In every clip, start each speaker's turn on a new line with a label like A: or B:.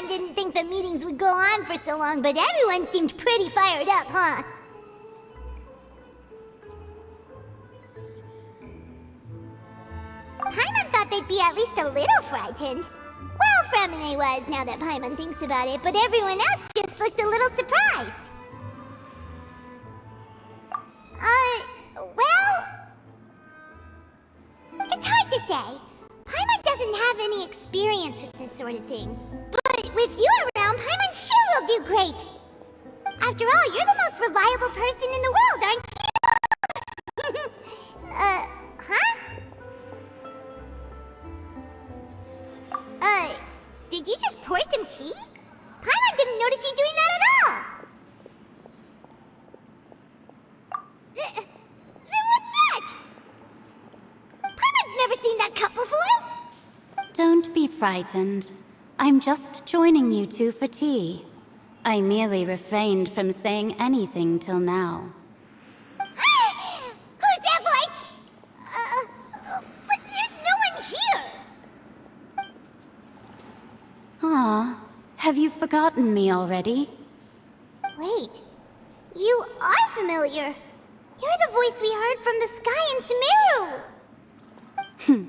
A: didn't think the meetings would go on for so long, but everyone seemed pretty fired up, huh? Paimon thought they'd be at least a little frightened. Well, Fremine was, now that Paimon thinks about it, but everyone else just looked a little surprised. Well... It's hard to say. Paimon doesn't have any experience with this sort of thing. But with you around, Paimon sure will do great. After all, you're the most reliable person in the world, aren't you? Did you just pour some tea? Paimon didn't notice you doing that at all. Then what's that? Paimon's never seen that cup before.
B: Don't be frightened. I'm just joining you two for tea. I merely refrained from saying anything till now.
A: Who's that voice? But there's no one here.
B: Ah, have you forgotten me already?
A: Wait, you are familiar. You're the voice we heard from the sky in Sumeru.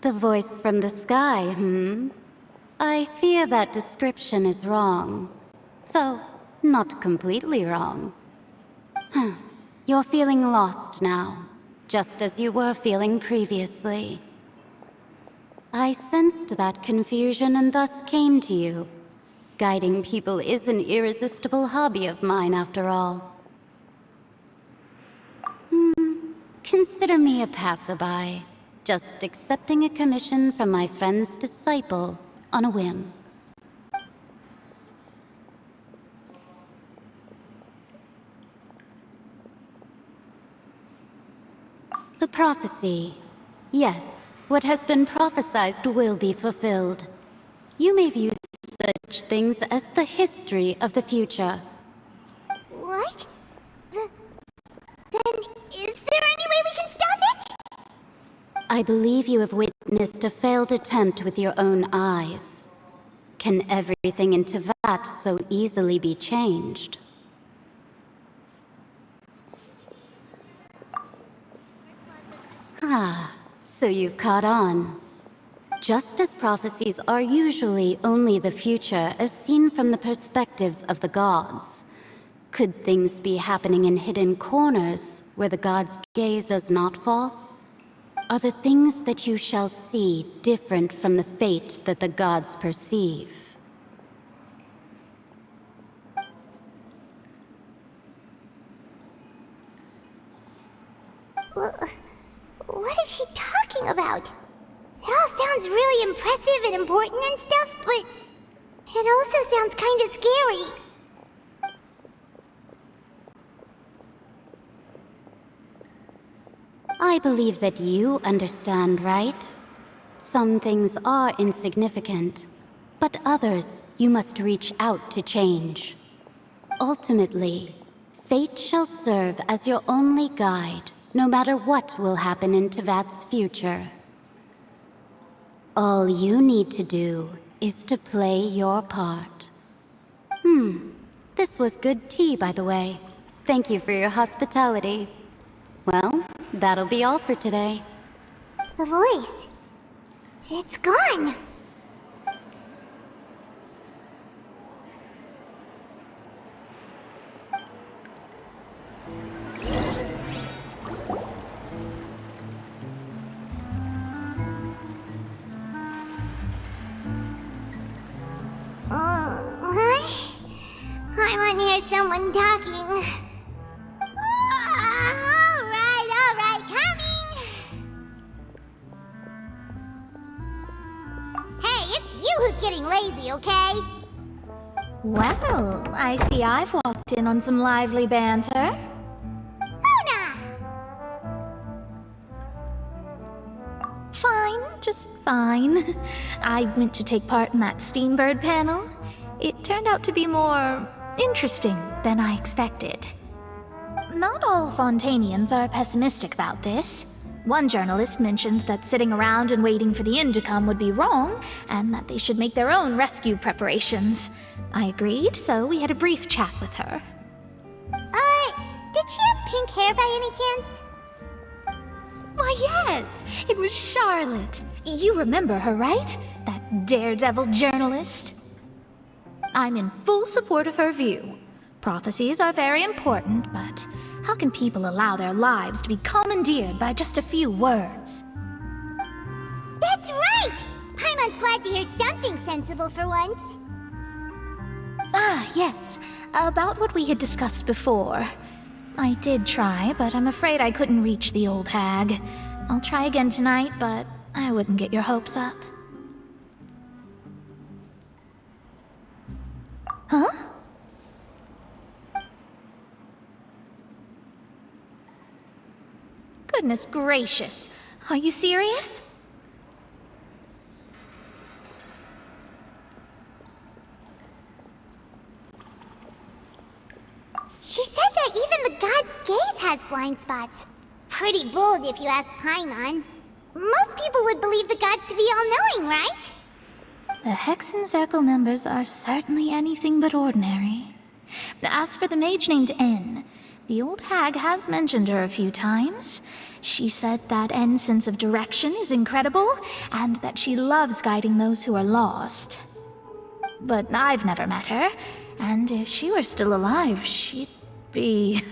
B: The voice from the sky, I fear that description is wrong. Though, not completely wrong. You're feeling lost now, just as you were feeling previously. I sensed that confusion and thus came to you. Guiding people is an irresistible hobby of mine, after all. Consider me a passerby, just accepting a commission from my friend's disciple on a whim. The prophecy. Yes, what has been prophesied will be fulfilled. You may view such things as the history of the future.
A: What? Then is there any way we can stop it?
B: I believe you have witnessed a failed attempt with your own eyes. Can everything in Teyvat so easily be changed? Ah, so you've caught on. Just as prophecies are usually only the future as seen from the perspectives of the gods, could things be happening in hidden corners where the gods' gaze does not fall? Are the things that you shall see different from the fate that the gods perceive?
A: What is she talking about? It all sounds really impressive and important and stuff, but it also sounds kind of scary.
B: I believe that you understand, right? Some things are insignificant, but others you must reach out to change. Ultimately, fate shall serve as your only guide, no matter what will happen in Teyvat's future. All you need to do is to play your part. This was good tea, by the way. Thank you for your hospitality. Well, that'll be all for today.
A: The voice. It's gone. I want to hear someone talking. All right, coming. Hey, it's you who's getting lazy, okay?
C: Well, I see I've walked in on some lively banter.
A: Luna!
C: Fine, just fine. I went to take part in that Steambird panel. It turned out to be more interesting than I expected. Not all Fontanians are pessimistic about this. One journalist mentioned that sitting around and waiting for the end to come would be wrong, and that they should make their own rescue preparations. I agreed, so we had a brief chat with her.
A: Did she have pink hair by any chance?
C: Why, yes! It was Charlotte. You remember her, right? That daredevil journalist? I'm in full support of her view. Prophecies are very important, but how can people allow their lives to be commandeered by just a few words?
A: That's right! Paimon's glad to hear something sensible for once.
C: Ah, yes. About what we had discussed before. I did try, but I'm afraid I couldn't reach the old hag. I'll try again tonight, but I wouldn't get your hopes up. Huh? Goodness gracious. Are you serious?
A: She said that even the god's gaze has blind spots. Pretty bold if you ask Paimon. Most people would believe the gods to be all-knowing, right?
C: The Hexen Circle members are certainly anything but ordinary. As for the mage named N, the old hag has mentioned her a few times. She said that N's sense of direction is incredible, and that she loves guiding those who are lost. But I've never met her, and if she were still alive, she'd be...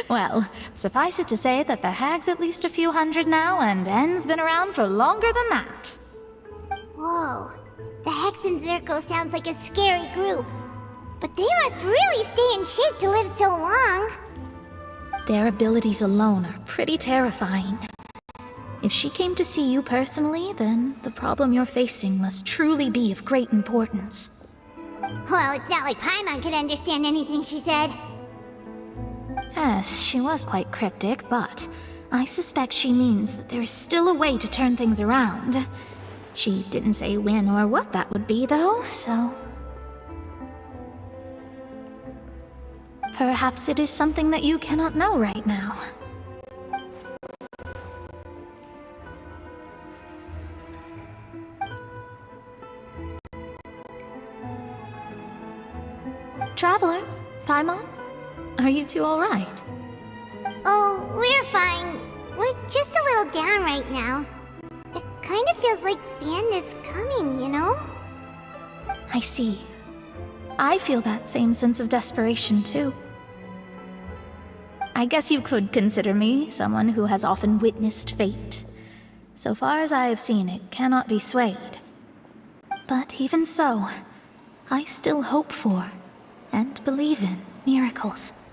C: well, suffice it to say that the hag's at least a few hundred now, and N's been around for longer than that.
A: Whoa. The Hexen Circle sounds like a scary group. But they must really stay in shape to live so long.
C: Their abilities alone are pretty terrifying. If she came to see you personally, then the problem you're facing must truly be of great importance.
A: Well, it's not like Paimon could understand anything she said.
C: Yes, she was quite cryptic, but I suspect she means that there is still a way to turn things around. She didn't say when or what that would be, though, so... perhaps it is something that you cannot know right now. Traveler, Paimon, are you two all right?
A: Oh, we're fine. We're just a little down right now. It kind of feels like the end is coming, you know?
C: I see. I feel that same sense of desperation, too. I guess you could consider me someone who has often witnessed fate. So far as I have seen, it cannot be swayed. But even so, I still hope for, and believe in, miracles.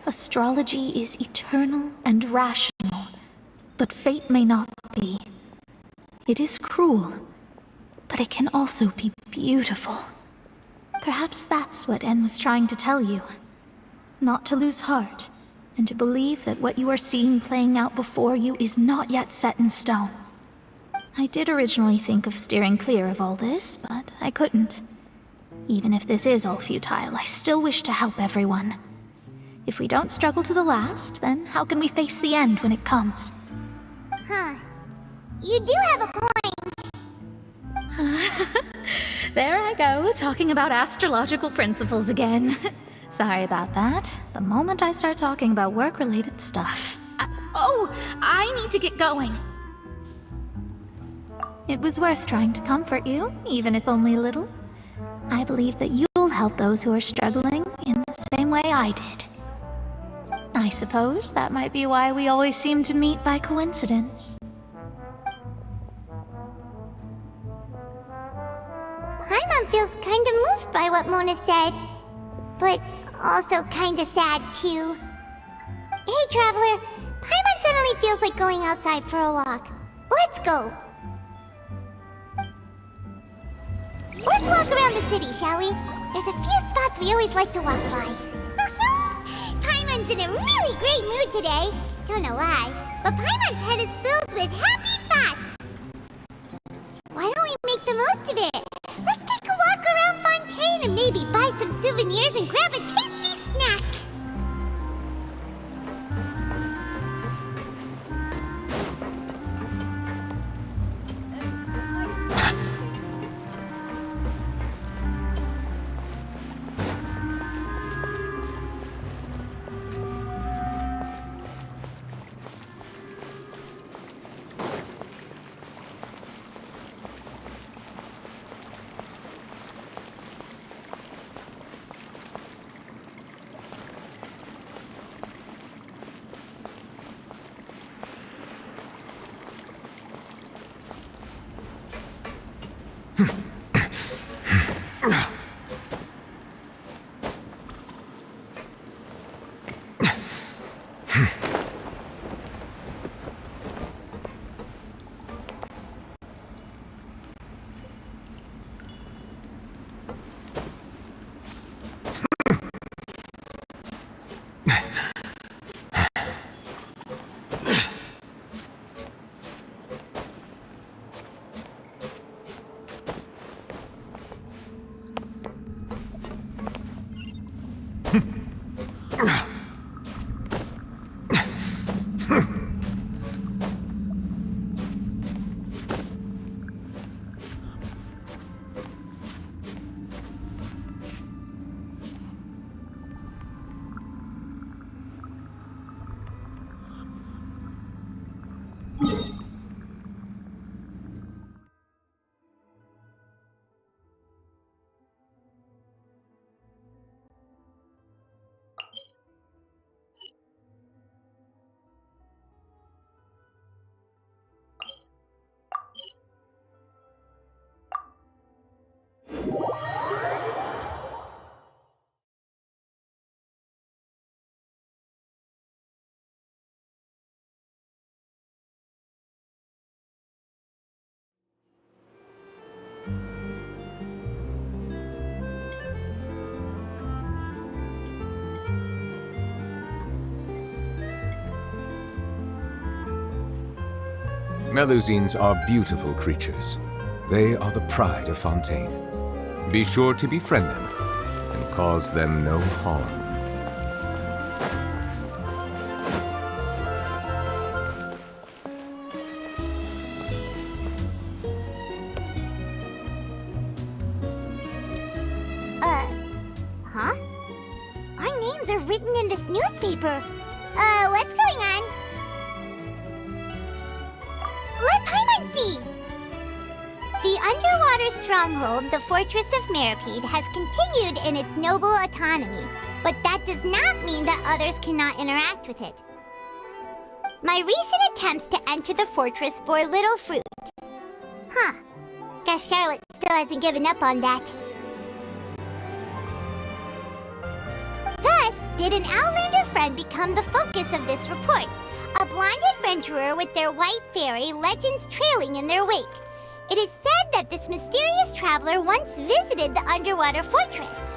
C: Astrology is eternal and rational, but fate may not be. It is cruel, but it can also be beautiful. Perhaps that's what En was trying to tell you. Not to lose heart, and to believe that what you are seeing playing out before you is not yet set in stone. I did originally think of steering clear of all this, but I couldn't. Even if this is all futile, I still wish to help everyone. If we don't struggle to the last, then how can we face the end when it comes?
A: Huh. You do have a point.
C: There I go, talking about astrological principles again. Sorry about that. The moment I start talking about work-related stuff... I need to get going. It was worth trying to comfort you, even if only a little. I believe that you'll help those who are struggling in the same way I did. I suppose that might be why we always seem to meet by coincidence.
A: Paimon feels kind of moved by what Mona said. But also kind of sad, too. Hey, Traveler. Paimon suddenly feels like going outside for a walk. Let's go. Let's walk around the city, shall we? There's a few spots we always like to walk by. Paimon's in a really great mood today. Don't know why, but Paimon's head is filled with happy thoughts. Why don't we make the most of it? Let's take a walk around Fontaine and maybe buy some souvenirs and grab a tasty snack.
D: Melusines are beautiful creatures. They are the pride of Fontaine. Be sure to befriend them and cause them no harm.
A: Huh? Our names are written in this newspaper. What's going on? Let Paimon see! The underwater stronghold, the Fortress of Meripede, has continued in its noble autonomy, but that does not mean that others cannot interact with it. My recent attempts to enter the fortress bore little fruit. Huh. Guess Charlotte still hasn't given up on that. Thus, did an Outlander friend become the focus of this report? A blind adventurer with their white fairy, legends trailing in their wake. It is said that this mysterious traveler once visited the underwater fortress.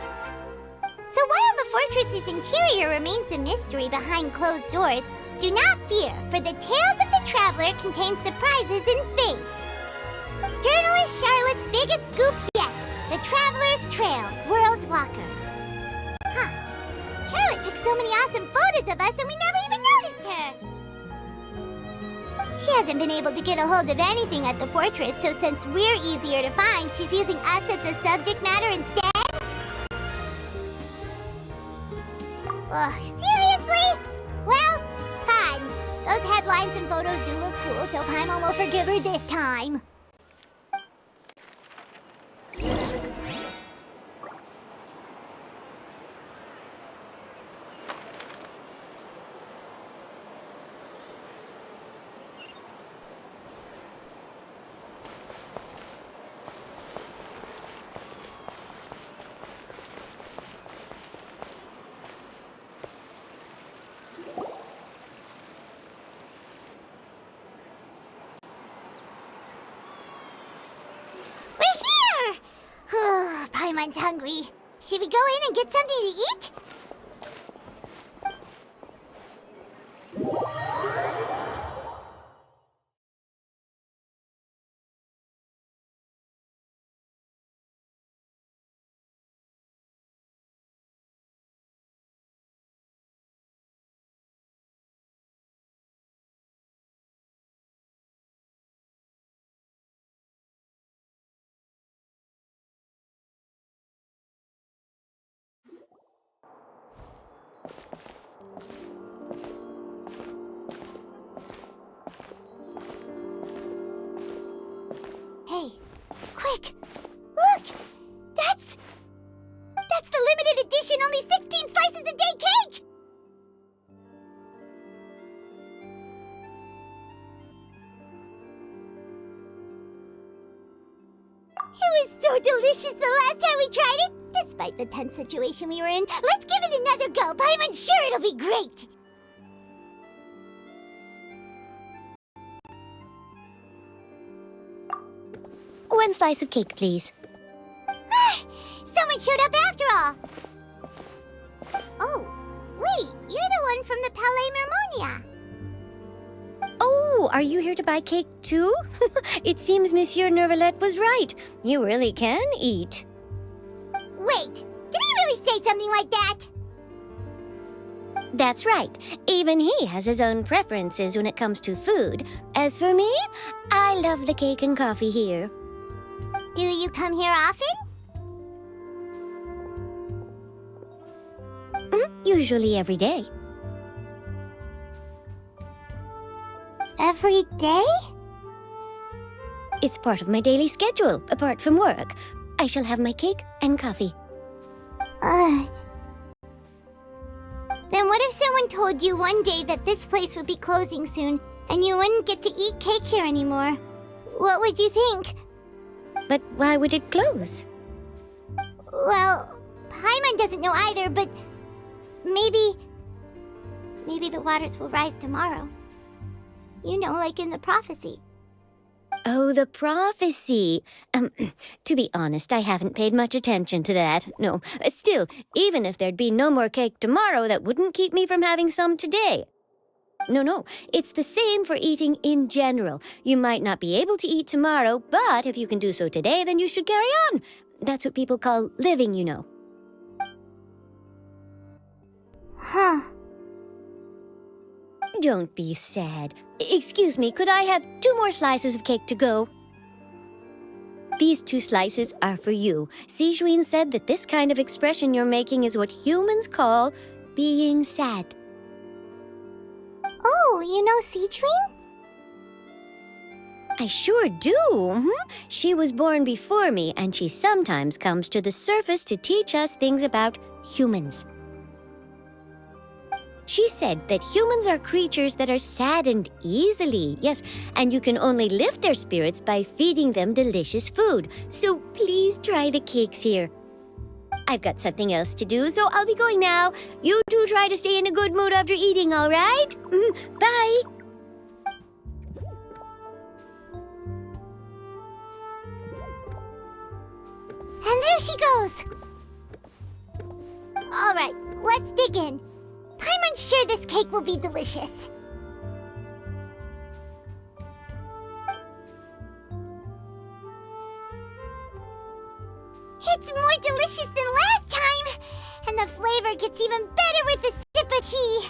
A: So while the fortress's interior remains a mystery behind closed doors, do not fear, for the tales of the traveler contain surprises in spades. Journalist Charlotte's biggest scoop yet, the Traveler's Trail, World Walker. Huh. Charlotte took so many awesome photos of us and we never even noticed her. She hasn't been able to get a hold of anything at the fortress, so since we're easier to find, she's using us as the subject matter instead? Ugh, seriously? Well, fine. Those headlines and photos do look cool, so Paimon will forgive her this time. Paimon's hungry. Should we go in and get something to eat? Hey, quick! Look! That's the limited edition only 16 slices a day cake! It was so delicious the last time we tried it. Despite the tense situation we were in, let's give it another go. I'm sure it'll be great.
E: One slice of cake, please.
A: Someone showed up after all. Oh, wait, you're the one from the Palais Mermonia.
E: Oh, are you here to buy cake too? It seems Monsieur Nervalette was right. You really can eat.
A: Wait, did he really say something like that?
E: That's right. Even he has his own preferences when it comes to food. As for me, I love the cake and coffee here.
A: Do you come here often?
E: Usually every day.
A: Every day?
E: It's part of my daily schedule, apart from work. I shall have my cake and coffee.
A: Then what if someone told you one day that this place would be closing soon, and you wouldn't get to eat cake here anymore? What would you think?
E: But why would it close?
A: Well, Paimon doesn't know either, but maybe the waters will rise tomorrow. You know, like in the prophecy.
E: Oh, the prophecy. To be honest, I haven't paid much attention to that. No, still, even if there'd be no more cake tomorrow, that wouldn't keep me from having some today. No, it's the same for eating in general. You might not be able to eat tomorrow, but if you can do so today, then you should carry on. That's what people call living, you know.
A: Huh.
E: Don't be sad. Excuse me, could I have 2 more slices of cake to go? These 2 slices are for you. Sijuin said that this kind of expression you're making is what humans call being sad.
A: Oh, you know Sijuin?
E: I sure do. She was born before me, and she sometimes comes to the surface to teach us things about humans. She said that humans are creatures that are saddened easily, yes, and you can only lift their spirits by feeding them delicious food. So please try the cakes here. I've got something else to do, so I'll be going now. You do try to stay in a good mood after eating, all right? Bye.
A: And there she goes. All right, let's dig in. I'm sure this cake will be delicious. It's more delicious than last time, and the flavor gets even better with a sip of tea.